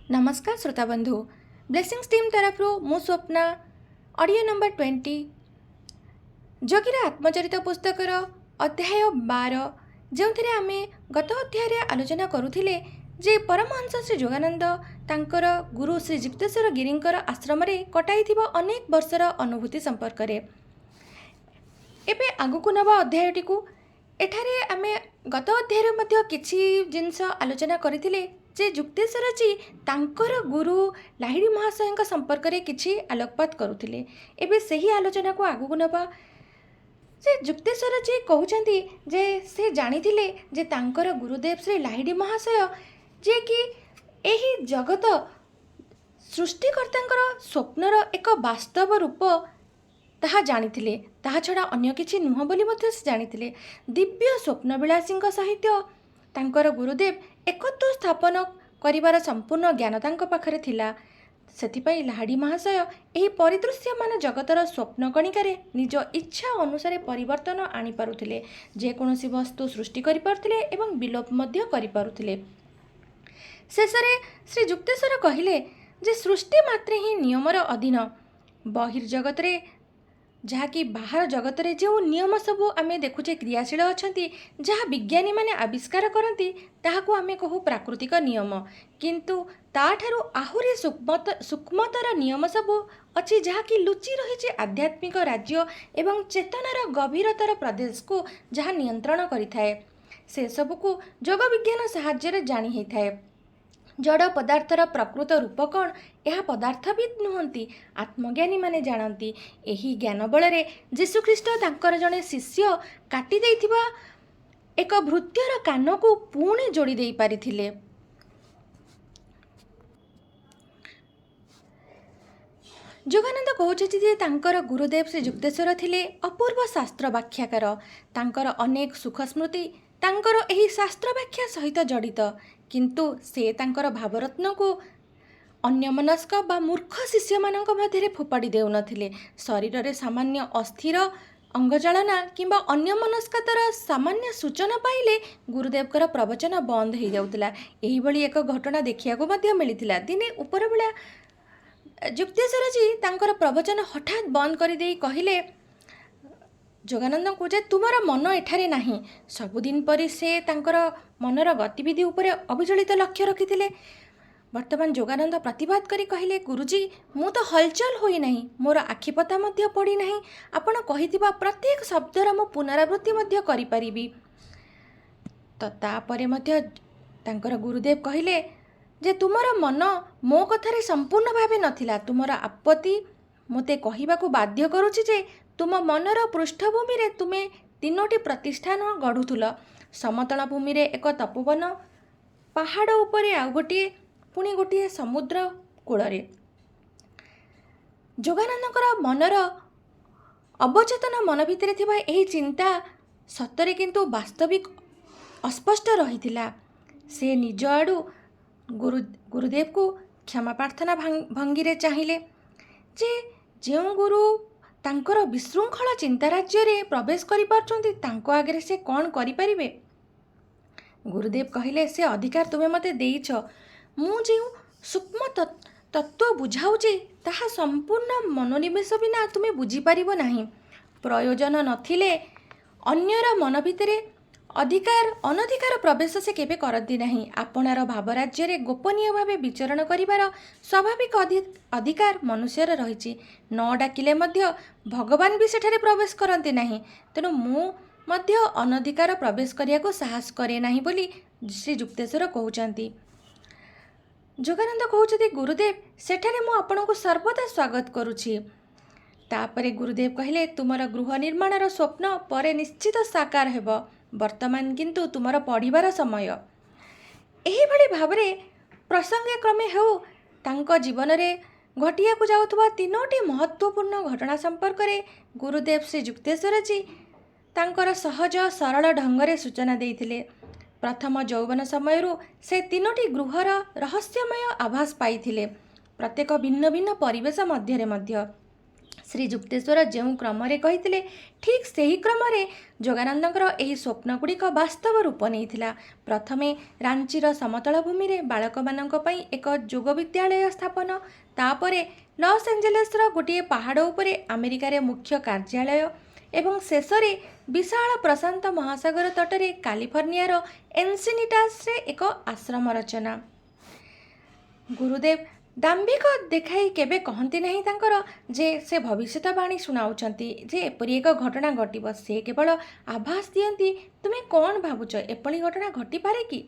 नमस्कार श्रोता बंधु ब्लेसिंग्स टीम तरफ मु स्वप्ना ऑडियो नंबर 20 जोगिरा आत्मचरित पुस्तकर अध्याय 12 जो आम गत अध्याय आलोचना करुले जे परमहंस श्री जोगानंद तांकर गुरु श्री जुक्तेश्वर गिरींकर आश्रम कटाई अनेक वर्षर अनुभूति संपर्क में एबे आगुक नवा अध्यायटी को एठारे आमे गत अध्याय किछि जिनस आलोचना करथिले जे जुक्तेश्वर जी तांकर गुरु लाहिड़ी महाशय संपर्क में किछि आलोकपात करुथिले। एबे सही आलोचना को आगुक नवा जे जुक्तेश्वर जी कहउचंती जे से जानिथिले जे तांकर गुरुदेव श्री लाहिड़ी महाशय जे कि एही जगत सृष्टिकर्तांकर स्वप्नर एक वास्तव रूप ताहा जानिथिले। ताहा छड़ा अन्य किछि नुह बोली मध्य से जानिथिले। दिव्य स्वप्नविलासी सहित तांकर गुरुदेव एकत्व स्थापन करिवार संपूर्ण ज्ञान तांको पाखरे थिला। सेथिपाई लाहिड़ी महाशय एही परिदृश्यमान जगतर स्वप्न कणिकार निज इच्छा अनुसार परिवर्तन आनी पारुथिले। जे कोनोसी वस्तु सृष्टि करि पारुथिले एवं विलोप मध्य करि पारुथिले। शेषरे श्री जुक्तेश्वर कहिले जे सृष्टि मात्रे ही नियमर अधीन बहिर्जगत रे जहाँकि बाहर जगत रे जो नियम सबू आमे देखुचे क्रियाशील अछंती जहाँ विज्ञानी माने आविष्कार करती ताहाकू आमे कहू प्राकृतिक नियम किंतु ताठारु आहुरी सूक्ष्मतर नियम सबू अच्छी जहाँकि लुचि रही आध्यात्मिक राज्य एवं चेतनार गभीरतर प्रदेश को जहाँ नियंत्रण करिथाए से सबको जोग विज्ञान साहाय्य जानी होइथाए। जड़ पदार्थर प्रकृत रूप कौन यह पदार्थविद नुहंती आत्मज्ञानी माने जानती। एही ज्ञान बल जीशुख्रीष्ट तांकर जड़े शिष्य काटी देइथिबा एक भृत्यर कान को पुणी जोड़ी देई पारिथिले। जोगानंद कहउछि जे तांकर गुरुदेव श्री जुक्तेश्वर थिले अपूर्व शास्त्र व्याख्याकार। तांकर अनेक सुख स्मृति तांकर एही शास्त्र व्याख्या सहित जड़ित किंतु से तांकर भावरत्न को अन्यमनस्क बा मूर्ख शिष्य मानक मध्य फोपाड़ी देउनथिले। शरीर रे सामान्य अस्थिर अंगचालना किंबा अन्यमनस्कतार सामान्य सूचना पाइले गुरुदेवकर प्रवचन बंद हो जाउतिला। एही भली एक घटना देखियाको मध्य मिलिथिला। दिने उपर बेला जुक्तेश्वर जी तांकर प्रवचन हठात बंद कर देई कहिले जोगानंद को जे तुमर मन एठारे नाही। सबुदिन परी से तांकर मनर गतिविधि उपरे अविचलित लक्ष्य रखिथिले। वर्तमान जोगानंद प्रतिवाद करी कहिले गुरुजी मु तो हलचल होई नाही, मोर आखिपता मध्य पड़ी नाही। आपण कहिथिबा प्रत्येक शब्दर मु पुनरावृत्ति मध्य करि परिबी। तो तापरे मध्य तांकर गुरुदेव कहिले जे तुमर मन मो कथारे संपूर्ण भावे नथिला। तुमर आपत्ति मते कहिबाकू बाध्य करूछि जे तुम मनर पृष्ठभूमि रे तुमे 3टी प्रतिष्ठान गढ़ुथुल। समतल भूमि रे एक तपोवन, पहाड़ उपरे आउ गोटे पुणी गोटे समुद्र कूଳରେ। जोगानंदकर मनर अवचेतन मन भितर थिबा एही चिंता सतरे किंतु वास्तविक अस्पष्ट रहिथिला। से निज आडू गुरुदेव को क्षमा प्रार्थना भंगी रे चाहिले जे जो गुरु तांकर विशृंखल चिंता राज्य रे प्रवेश करि पारछंती तांको आगे से कौन करि परिबे। गुरुदेव कहिले से अधिकार तुमे मते देइछ। मु जे सूक्ष्म तत्व बुझाउची ताहा संपूर्ण मनोनिवेश बिना तुमे बुझी पारिबो नाही। प्रयोजन नथिले अन्यर मन भितरे अधिकार अनधिकार प्रवेश से केबे करती नहीं। आपणार भाव राज्य रे गोपनीय भावे विचरण करिवार स्वाभाविक अधिकार मनुष्यर रहिछि। न डाकिले मध्य भगवान भी सेठारे प्रवेश करते नहीं। तेणु मु मध्य अनधिकार प्रवेश करिया को साहस करे नहीं बोली श्री जुक्तेश्वर कहउचंती। जोगानंद कहउछथि गुरुदेव सेठारे मु आपनको सर्वदा स्वागत करूछि। तापरे गुरुदेव कहिले तुमर गृह निर्माणर स्वप्न परे निश्चित साकार हेबो, वर्तमान किंतु तुमर पढ़िबार समय। एही भली भावरे प्रसंगे क्रमे हेउ तांको जीवन रे घटिया को जाउथबा 3टी महत्वपूर्ण घटना संपर्क रे गुरुदेव श्री जुक्तेश्वर जी तांकर सहज सरल ढंगरे सूचना देइथिले। प्रथम यौवन समयरु से 3टी गृहर रहस्यमय आभास पाइथिले, प्रत्येक भिन्न भिन्न परिवेश मध्य ଶ୍ରୀଯୁକ୍ତେଶ୍ୱର ଯେଉଁ କ୍ରମରେ କହିଥିଲେ ଠିକ୍ ସେହି କ୍ରମରେ ଯୋଗାନନ୍ଦଙ୍କର ଏହି ସ୍ୱପ୍ନଗୁଡ଼ିକ ବାସ୍ତବ ରୂପ ନେଇଥିଲା। ପ୍ରଥମେ ରାଞ୍ଚିର ସମତଳ ଭୂମିରେ ବାଳକମାନଙ୍କ ପାଇଁ ଏକ ଯୋଗ ବିଦ୍ୟାଳୟ ସ୍ଥାପନ, ତାପରେ ଲସ୍ ଏଞ୍ଜେଲସର ଗୋଟିଏ ପାହାଡ଼ ଉପରେ ଆମେରିକାରେ ମୁଖ୍ୟ କାର୍ଯ୍ୟାଳୟ ଏବଂ ଶେଷରେ ବିଶାଳ ପ୍ରଶାନ୍ତ ମହାସାଗର ତଟରେ କାଲିଫର୍ଣ୍ଣିଆର ଏନ୍ସିନିଟାସରେ ଏକ ଆଶ୍ରମ ରଚନା। ଗୁରୁଦେବ ଦାମ୍ଭିକ ଦେଖାଇ କେବେ କହନ୍ତି ନାହିଁ ତାଙ୍କର ଯେ ସେ ଭବିଷ୍ୟତବାଣୀ ଶୁଣାଉଛନ୍ତି ଯେ ଏପରି ଏକ ଘଟଣା ଘଟିବ। ସେ କେବଳ ଆଭାସ ଦିଅନ୍ତି, ତୁମେ କ'ଣ ଭାବୁଛ ଏପରି ଘଟଣା ଘଟିପାରେ କି?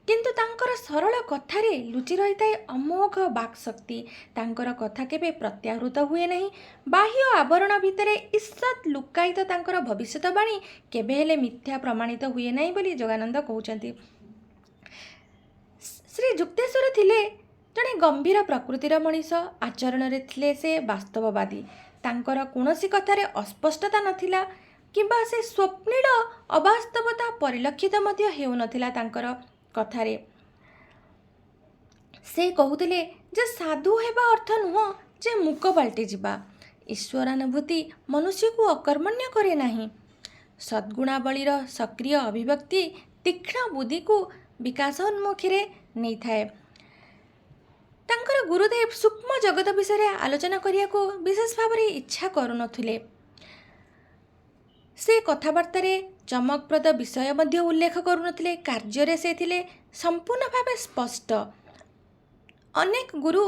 କିନ୍ତୁ ତାଙ୍କର ସରଳ କଥାରେ ଲୁଚି ରହିଥାଏ ଅମୋଘ ବାକ୍ଶକ୍ତି। ତାଙ୍କର କଥା କେବେ ପ୍ରତ୍ୟାହୃତ ହୁଏ ନାହିଁ। ବାହ୍ୟ ଆବରଣ ଭିତରେ ଈଷତ୍ ଲୁକ୍କାୟିତ ତାଙ୍କର ଭବିଷ୍ୟତବାଣୀ କେବେ ହେଲେ ମିଥ୍ୟା ପ୍ରମାଣିତ ହୁଏ ନାହିଁ ବୋଲି ଯୋଗାନନ୍ଦ କହୁଛନ୍ତି। ଶ୍ରୀଯୁକ୍ତେଶ୍ୱର ଥିଲେ ଜଣେ ଗମ୍ଭୀର ପ୍ରକୃତିର ମଣିଷ। ଆଚରଣରେ ଥିଲେ ସେ ବାସ୍ତବବାଦୀ। ତାଙ୍କର କୌଣସି କଥାରେ ଅସ୍ପଷ୍ଟତା ନଥିଲା କିମ୍ବା ସେ ସ୍ୱପ୍ନିଳ ଅବାସ୍ତବତା ପରିଲକ୍ଷିତ ମଧ୍ୟ ହେଉନଥିଲା ତାଙ୍କର କଥାରେ। ସେ କହୁଥିଲେ ଯେ ସାଧୁ ହେବା ଅର୍ଥ ନୁହଁ ଯେ ମୂକ ପାଲଟିଯିବା। ଈଶ୍ୱରାନୁଭୂତି ମନୁଷ୍ୟକୁ ଅକର୍ମଣ୍ୟ କରେ ନାହିଁ। ସଦ୍ଗୁଣାବଳୀର ସକ୍ରିୟ ଅଭିବ୍ୟକ୍ତି ତୀକ୍ଷ୍ଣ ବୁଦ୍ଧିକୁ ବିକାଶୋନ୍ମୁଖୀରେ ନେଇଥାଏ। ତାଙ୍କର ଗୁରୁଦେବ ସୂକ୍ଷ୍ମ ଜଗତ ବିଷୟରେ ଆଲୋଚନା କରିବାକୁ ବିଶେଷ ଭାବରେ ଇଚ୍ଛା କରୁନଥିଲେ। ସେ କଥାବାର୍ତ୍ତାରେ ଚମକପ୍ରଦ ବିଷୟ ମଧ୍ୟ ଉଲ୍ଲେଖ କରୁନଥିଲେ। କାର୍ଯ୍ୟରେ ସେ ଥିଲେ ସମ୍ପୂର୍ଣ୍ଣ ଭାବେ ସ୍ପଷ୍ଟ। ଅନେକ ଗୁରୁ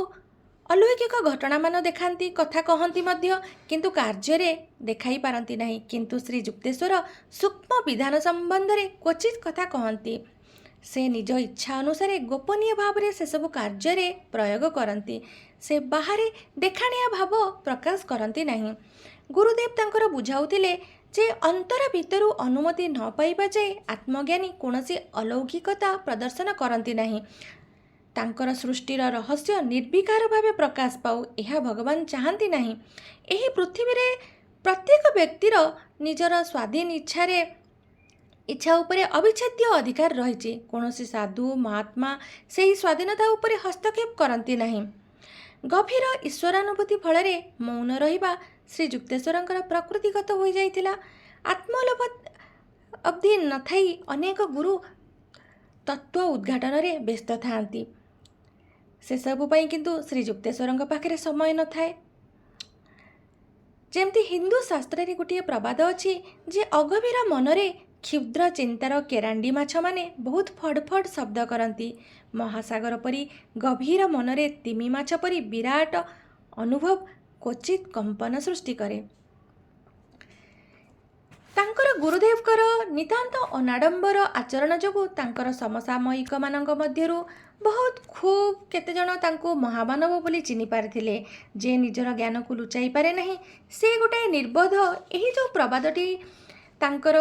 ଅଲୌକିକ ଘଟଣାମାନ ଦେଖାନ୍ତି, କଥା କହନ୍ତି ମଧ୍ୟ, କିନ୍ତୁ କାର୍ଯ୍ୟରେ ଦେଖାଇ ପାରନ୍ତି ନାହିଁ। କିନ୍ତୁ ଶ୍ରୀଯୁକ୍ତେଶ୍ୱର ସୂକ୍ଷ୍ମ ବିଧାନ ସମ୍ବନ୍ଧରେ କ୍ୱଚିତ୍ କଥା କହନ୍ତି। ସେ ନିଜ ଇଚ୍ଛା ଅନୁସାରେ ଗୋପନୀୟ ଭାବରେ ସେସବୁ କାର୍ଯ୍ୟରେ ପ୍ରୟୋଗ କରନ୍ତି। ସେ ବାହାରେ ଦେଖାଣିଆ ଭାବ ପ୍ରକାଶ କରନ୍ତି ନାହିଁ। ଗୁରୁଦେବ ତାଙ୍କର ବୁଝାଉଥିଲେ ଯେ ଅନ୍ତର ଭିତରୁ ଅନୁମତି ନ ପାଇବା ଯାଏ ଆତ୍ମଜ୍ଞାନୀ କୌଣସି ଅଲୌକିକତା ପ୍ରଦର୍ଶନ କରନ୍ତି ନାହିଁ। ତାଙ୍କର ସୃଷ୍ଟିର ରହସ୍ୟ ନିର୍ବିକାର ଭାବେ ପ୍ରକାଶ ପାଉ, ଏହା ଭଗବାନ ଚାହାନ୍ତି ନାହିଁ। ଏହି ପୃଥିବୀରେ ପ୍ରତ୍ୟେକ ବ୍ୟକ୍ତିର ନିଜର ସ୍ୱାଧୀନ ଇଚ୍ଛା ଉପରେ ଅବିଚ୍ଛେଦ୍ୟ ଅଧିକାର ରହିଛି। କୌଣସି ସାଧୁ ମହାତ୍ମା ସେହି ସ୍ୱାଧୀନତା ଉପରେ ହସ୍ତକ୍ଷେପ କରନ୍ତି ନାହିଁ। ଗଭୀର ଈଶ୍ୱରାନୁଭୂତି ଫଳରେ ମୌନ ରହିବା ଶ୍ରୀଯୁକ୍ତେଶ୍ୱରଙ୍କର ପ୍ରକୃତିଗତ ହୋଇଯାଇଥିଲା। ଆତ୍ମଲୋଭ ଅବଧି ନଥାଇ ଅନେକ ଗୁରୁ ତତ୍ତ୍ୱ ଉଦ୍ଘାଟନରେ ବ୍ୟସ୍ତ ଥାଆନ୍ତି। ସେସବୁ ପାଇଁ କିନ୍ତୁ ଶ୍ରୀଯୁକ୍ତେଶ୍ୱରଙ୍କ ପାଖରେ ସମୟ ନଥାଏ। ଯେମିତି ହିନ୍ଦୁ ଶାସ୍ତ୍ରରେ ଗୋଟିଏ ପ୍ରବାଦ ଅଛି ଯେ ଅଗଭୀର ମନରେ କ୍ଷୁଦ୍ର ଚିନ୍ତାର କେରାଣ୍ଡି ମାଛମାନେ ବହୁତ ଫଡ଼ ଫଡ଼ ଶବ୍ଦ କରନ୍ତି। ମହାସାଗର ପରି ଗଭୀର ମନରେ ତିମି ମାଛ ପରି ବିରାଟ ଅନୁଭବ କ୍ୱଚିତ୍ କମ୍ପନ ସୃଷ୍ଟି କରେ। ତାଙ୍କର ଗୁରୁଦେବଙ୍କର ନିତାନ୍ତ ଅନାଡ଼ମ୍ବର ଆଚରଣ ଯୋଗୁଁ ତାଙ୍କର ସମସାମୟିକମାନଙ୍କ ମଧ୍ୟରୁ ବହୁତ ଖୁବ୍ କେତେଜଣ ତାଙ୍କୁ ମହାମାନବ ବୋଲି ଚିହ୍ନି ପାରିଥିଲେ। ଯେ ନିଜର ଜ୍ଞାନକୁ ଲୁଚାଇ ପାରେ ନାହିଁ, ସେ ଗୋଟାଏ ନିର୍ବୋଧ। ଏହି ଯେଉଁ ପ୍ରବାଦଟି ତାଙ୍କର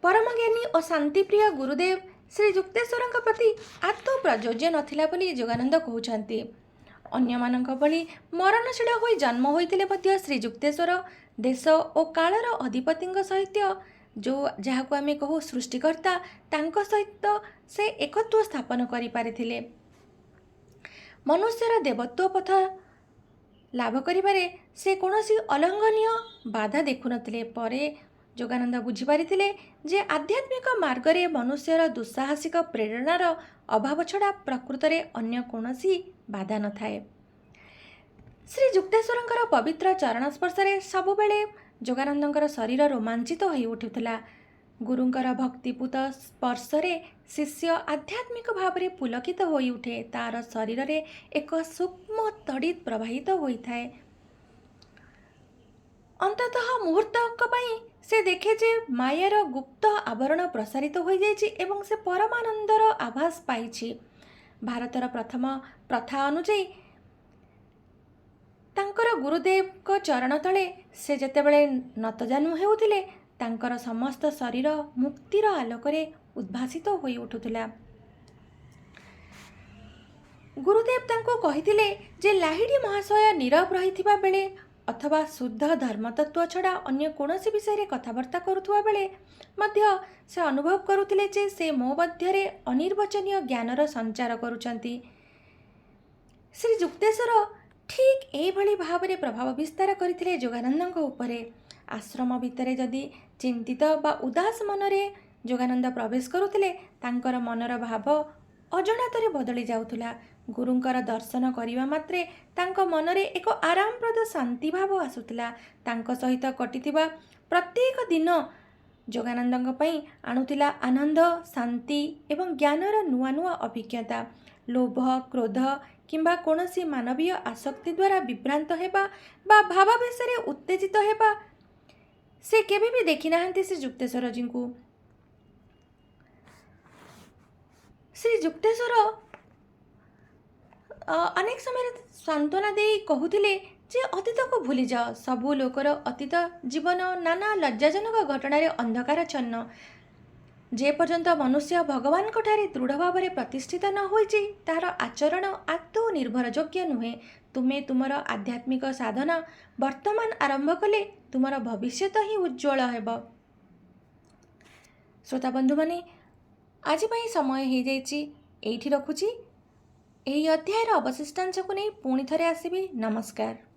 ପରମଜ୍ଞାନୀ ଓ ଶାନ୍ତିପ୍ରିୟ ଗୁରୁଦେବ ଶ୍ରୀଯୁକ୍ତେଶ୍ୱରଙ୍କ ପ୍ରତି ଆଦୌ ପ୍ରଯୋଜ୍ୟ ନଥିଲା ବୋଲି ଯୋଗାନନ୍ଦ କହୁଛନ୍ତି। ଅନ୍ୟମାନଙ୍କ ଭଳି ମରଣଶୀଳ ହୋଇ ଜନ୍ମ ହୋଇଥିଲେ ମଧ୍ୟ ଶ୍ରୀଯୁକ୍ତେଶ୍ୱର ଦେଶ ଓ କାଳର ଅଧିପତିଙ୍କ ସହିତ ଯାହାକୁ ଆମେ କହୁ ସୃଷ୍ଟିକର୍ତ୍ତା, ତାଙ୍କ ସହିତ ସେ ଏକତ୍ୱ ସ୍ଥାପନ କରିପାରିଥିଲେ। ମନୁଷ୍ୟର ଦେବତ୍ୱ ପଥ ଲାଭ କରିବାରେ ସେ କୌଣସି ଅଲଙ୍ଘନୀୟ ବାଧା ଦେଖୁନଥିଲେ। ପରେ ଯୋଗାନନ୍ଦ ବୁଝିପାରିଥିଲେ ଯେ ଆଧ୍ୟାତ୍ମିକ ମାର୍ଗରେ ମନୁଷ୍ୟର ଦୁଃସାହସିକ ପ୍ରେରଣାର ଅଭାବ ଛଡ଼ା ପ୍ରକୃତରେ ଅନ୍ୟ କୌଣସି ବାଧା ନଥାଏ। ଶ୍ରୀଯୁକ୍ତେଶ୍ୱରଙ୍କର ପବିତ୍ର ଚରଣ ସ୍ପର୍ଶରେ ସବୁବେଳେ ଯୋଗାନନ୍ଦଙ୍କର ଶରୀର ରୋମାଞ୍ଚିତ ହୋଇ ଉଠୁଥିଲା। ଗୁରୁଙ୍କର ଭକ୍ତିପୂତ ସ୍ପର୍ଶରେ ଶିଷ୍ୟ ଆଧ୍ୟାତ୍ମିକ ଭାବରେ ପୁଲକିତ ହୋଇ ଉଠେ। ତା'ର ଶରୀରରେ ଏକ ସୂକ୍ଷ୍ମ ତଡ଼ିତ୍ ପ୍ରବାହିତ ହୋଇଥାଏ। ଅନ୍ତତଃ ମୁହୂର୍ତ୍ତକ ପାଇଁ ସେ ଦେଖେ ଯେ ମାୟାର ଗୁପ୍ତ ଆବରଣ ପ୍ରସାରିତ ହୋଇଯାଇଛି ଏବଂ ସେ ପରମାନନ୍ଦର ଆଭାସ ପାଇଛି। ଭାରତର ପ୍ରଥମ ପ୍ରଥା ଅନୁଯାୟୀ ତାଙ୍କର ଗୁରୁଦେବଙ୍କ ଚରଣ ତଳେ ସେ ଯେତେବେଳେ ନତଜାନୁ ହେଉଥିଲେ, ତାଙ୍କର ସମସ୍ତ ଶରୀର ମୁକ୍ତିର ଆଲୋକରେ ଉଦ୍ଭାସିତ ହୋଇ ଉଠୁଥିଲା। ଗୁରୁଦେବ ତାଙ୍କୁ କହିଥିଲେ ଯେ ଲାହିଡ଼ି ମହାଶୟ ନୀରବ ରହିଥିବା ବେଳେ ଅଥବା ଶୁଦ୍ଧ ଧର୍ମତତ୍ତ୍ୱ ଛଡ଼ା ଅନ୍ୟ କୌଣସି ବିଷୟରେ କଥାବାର୍ତ୍ତା କରୁଥିବା ବେଳେ ମଧ୍ୟ ସେ ଅନୁଭବ କରୁଥିଲେ ଯେ ସେ ମୋ ମଧ୍ୟରେ ଅନିର୍ବାଚନୀୟ ଜ୍ଞାନର ସଞ୍ଚାର କରୁଛନ୍ତି। ଶ୍ରୀଯୁକ୍ତେଶ୍ୱର ଠିକ୍ ଏଇଭଳି ଭାବରେ ପ୍ରଭାବ ବିସ୍ତାର କରିଥିଲେ ଯୋଗାନନ୍ଦଙ୍କ ଉପରେ। ଆଶ୍ରମ ଭିତରେ ଯଦି ଚିନ୍ତିତ ବା ଉଦାସ ମନରେ ଯୋଗାନନ୍ଦ ପ୍ରବେଶ କରୁଥିଲେ, ତାଙ୍କର ମନର ଭାବ ଅଜଣାତରେ ବଦଳି ଯାଉଥିଲା। ଗୁରୁଙ୍କର ଦର୍ଶନ କରିବା ମାତ୍ରେ ତାଙ୍କ ମନରେ ଏକ ଆରାମପ୍ରଦ ଶାନ୍ତି ଭାବ ଆସୁଥିଲା। ତାଙ୍କ ସହିତ କଟିଥିବା ପ୍ରତ୍ୟେକ ଦିନ ଯୋଗାନନ୍ଦଙ୍କ ପାଇଁ ଆଣୁଥିଲା ଆନନ୍ଦ, ଶାନ୍ତି ଏବଂ ଜ୍ଞାନର ନୂଆ ନୂଆ ଅଭିଜ୍ଞତା। ଲୋଭ, କ୍ରୋଧ କିମ୍ବା କୌଣସି ମାନବୀୟ ଆସକ୍ତି ଦ୍ୱାରା ବିଭ୍ରାନ୍ତ ହେବା ବା ଭାବାବେଶରେ ଉତ୍ତେଜିତ ହେବା ସେ କେବେ ବି ଦେଖିନାହାନ୍ତି ଶ୍ରୀ ଯୁକ୍ତେଶ୍ୱରଜୀଙ୍କୁ। ଶ୍ରୀ ଯୁକ୍ତେଶ୍ୱର ଅନେକ ସମୟରେ ସାନ୍ତ୍ୱନା ଦେଇ କହୁଥିଲେ ଯେ ଅତୀତକୁ ଭୁଲିଯାଅ। ସବୁ ଲୋକର ଅତୀତ ଜୀବନ ନାନା ଲଜ୍ଜାଜନକ ଘଟଣାରେ ଅନ୍ଧକାରଚ୍ଛନ୍ନ। ଯେ ପର୍ଯ୍ୟନ୍ତ ମନୁଷ୍ୟ ଭଗବାନଙ୍କଠାରେ ଦୃଢ଼ ଭାବରେ ପ୍ରତିଷ୍ଠିତ ନ ହୋଇଛି, ତାହାର ଆଚରଣ ଆଦୌ ନିର୍ଭରଯୋଗ୍ୟ ନୁହେଁ। ତୁମେ ତୁମର ଆଧ୍ୟାତ୍ମିକ ସାଧନା ବର୍ତ୍ତମାନ ଆରମ୍ଭ କଲେ ତୁମର ଭବିଷ୍ୟତ ହିଁ ଉଜ୍ଜ୍ୱଳ ହେବ। ଶ୍ରୋତା ବନ୍ଧୁମାନେ, ଆଜି ପାଇଁ ସମୟ ହେଇଯାଇଛି, ଏଇଠି ରଖୁଛି। ଏହି ଅଧ୍ୟାୟର ଅବଶିଷ୍ଟାଂଶକୁ ନେଇ ପୁଣି ଥରେ ଆସିବି। ନମସ୍କାର।